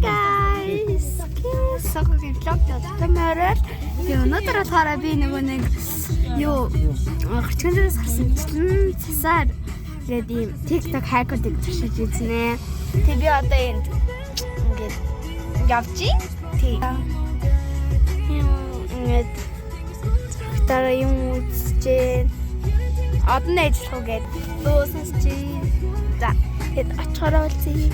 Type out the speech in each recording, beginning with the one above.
Guys, сохгийн vlog тавьмаар өнөөдөр болохоор би нэг гэрчгэн дээрээс харсан цасаар тэгээд ийм TikTok хайкуудыг туршиж үзнэ. Тэг би одоо энд ингээд явчих. Тэг. Ингээд дараа юм үзчихээ. Одон ажиллах гээд дуусч чи. За тэгэд очихороо үлзье.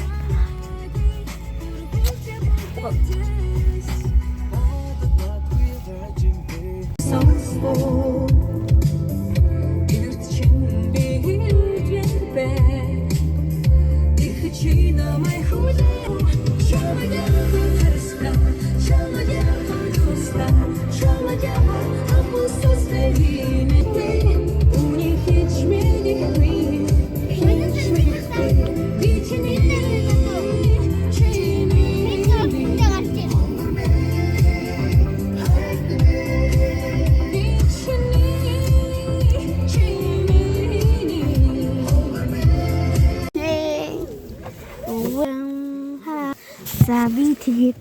За би тэгээд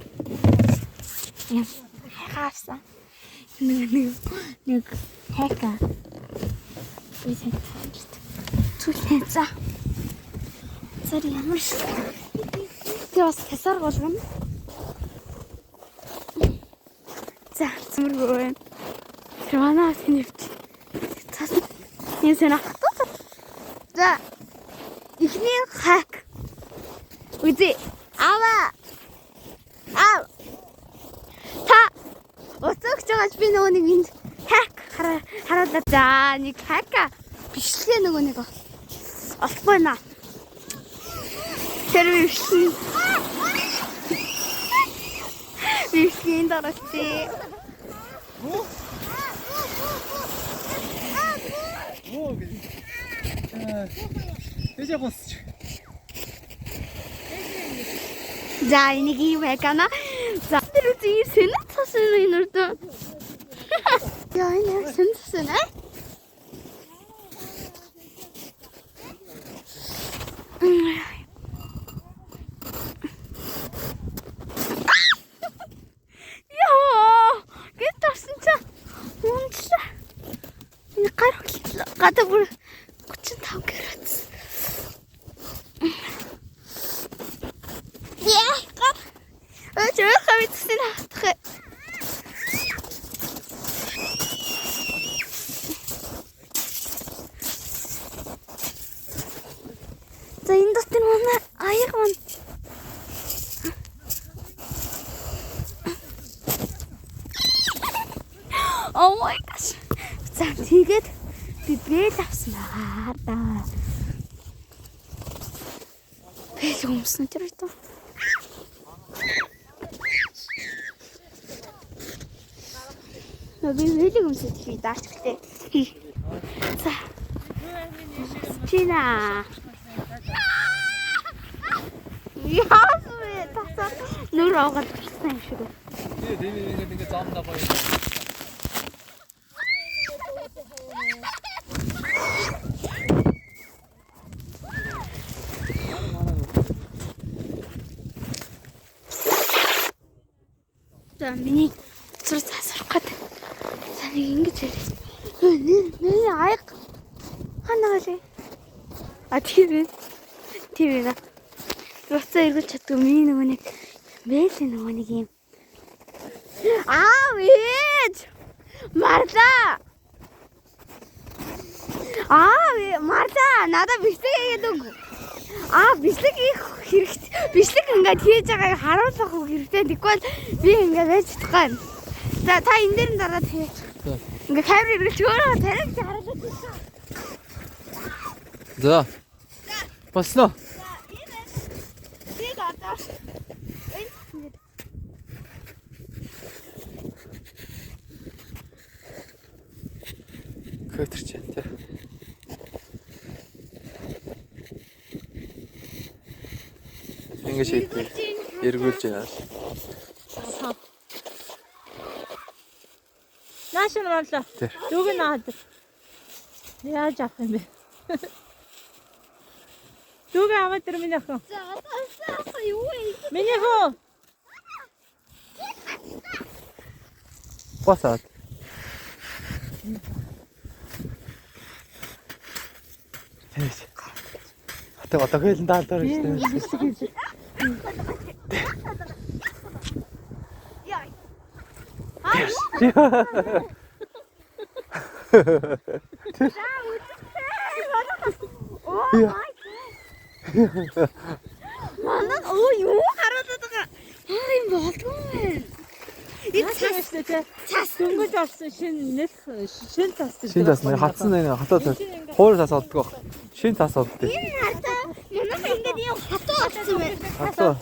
хайхаасан нэг хайка үсээ таажт түлээ за ямар тэрс тасар болгоно за цэмэргүй тэрвана тэнэвч цас нээсэн ахтаа за ихний хайк үгүй ава та оцогч байгаач би нөгөө нэг энд хак хараад за нэг хака бичлээ нөгөө нэг олохгүй наа тэр бишлийн дараатай Эжээ босч. За энийг юм έκανα. За тэр үгүй сэнэ цасан энэ үрдө. Яа энэ сэнэ. Яа, гэтэрсэн чи унцлаа. Энэ гадаа бүр 35 градус. Чөөх хавцсан хатах. За энэ дотор манай аяг маань. Oh my gosh. За тэгээд би бэл авсан аа. Бэл өмсөн тэр үү? Би хэлэг өмсөж хий даач гэлээ. За. Чина. Яасвэ тасаа нүр аваад ирсэн юм шиг. Тэгээд ингэ заамдаа гоё. За миний зүр засрах гээд ингэж ярив. Миний аяг ханаагалээ. Тэр нэ. Буцаа эргүүлж чадгүй миний нөгөө нэг мэйл нөгөө нэг юм. Вэж! Марла! Марла, надад бичлэг хийгээд өг. Бичлэг хийх хэрэгтэй. Бичлэг ингээд хийж байгааг харуулах хэрэгтэй. Тэгвэл би ингээд байж чадахгүй. За та энэ дээр нь дараад хийе. Ингээ камер эргэлж өөрөө тарих харуулдаг байсан. За. Босноо. Тийг одоо. Көтөрч тэ. Ингэж хийдэг. Эргүүлж яаш. Наашин орлоо. Зүг нь аваад. Яаж авах юм бэ? Зүг аваад тэр миний охин. За одоо юу вэ? Миний хөө. Босоод. Тэс. Хатаа одоо хэлэн даалдаар гэж. Яа. Манай юу хараад байгаа. Ийм болдгоо. Цас дөнгөж орсон шинэ тас. Шин тас нэг хатсан нэг хатаа хуур тас олдгоо. Шин тас олддог. Энэ хатаа манай ингээд юм хатаа олсон байх. Хатаа.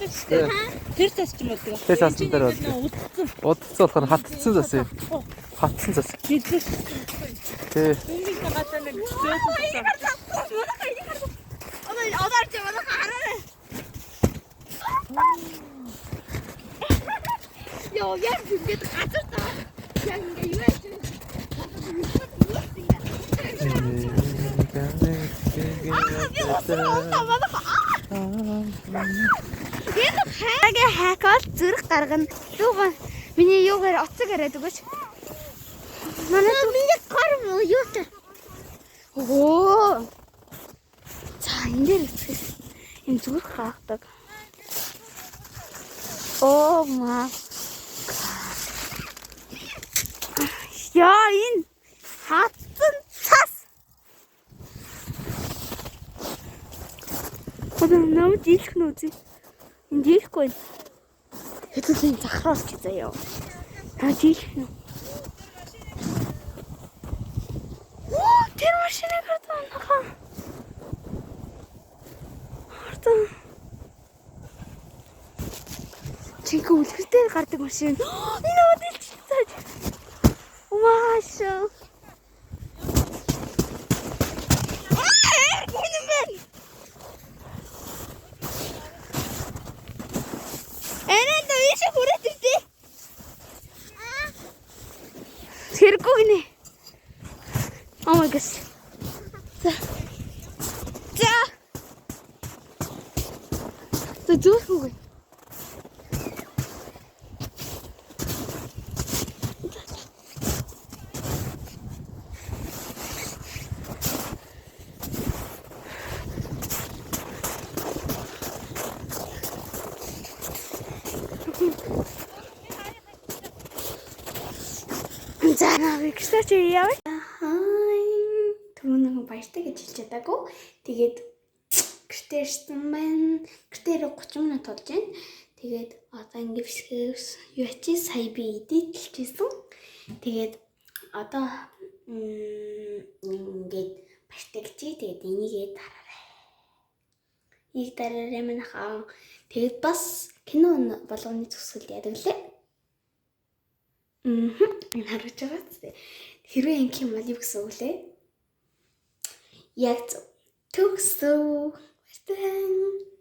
Тэр тас ч юм уу. Тэр тасн дээр бол удцсан болохоор хатцсан зас юм. Хатсан зас. Бидлээ. Тэ. Энийг гадаа нэг зөөсөн. Одоор ч манай хараа. Яа, яг ингэж газар таа. Яг ингэ юу яах вэ? Энэ хайгаа хайкал зүрх гаргана. Юугаа миний юугаар оцог яриад өгөөч. Манай миний гар юутай. Оо. За энэ дээр үсгээс энэ зүрх хаадаг. Oh my. Яа энэ хатсан цас. Одоо нам дийлэх нь үзье. Энэ дийлэхгүй. Хэдүүлэн захруулж заяа. Дийлэх нь. Оо, тэр машиныг хатаа. Хатаа. Чиг үлгэр дээр гардаг машин. Энэ модель чигсаж. Маша. Эне дэвиш хүрээд ирдээ. Тэргүй гинэ. Oh my gosh. За. Зүрхгүй. За навигч яав. Түрүүн баяртай гэж хэлж чадаагүй. Тэгээд гэртээ ирсэн байна. Гэртээ 30 минут болж байна. Тэгээд одоо ингэвсгээс юу ачи сая би эдитэлжсэн. Тэгээд одоо ингээд баяртай гэж тэгээд энийгээ дараарай. Энийг дараарай манайхаа. Тэгээд бас кино болгоны зөвсгөл яадаг лээ. Энэ харж байгаа зү. Хэрвээ ингэх юм бол юу гэсэн үг лээ? Яг төгсөө. Баярлалаа.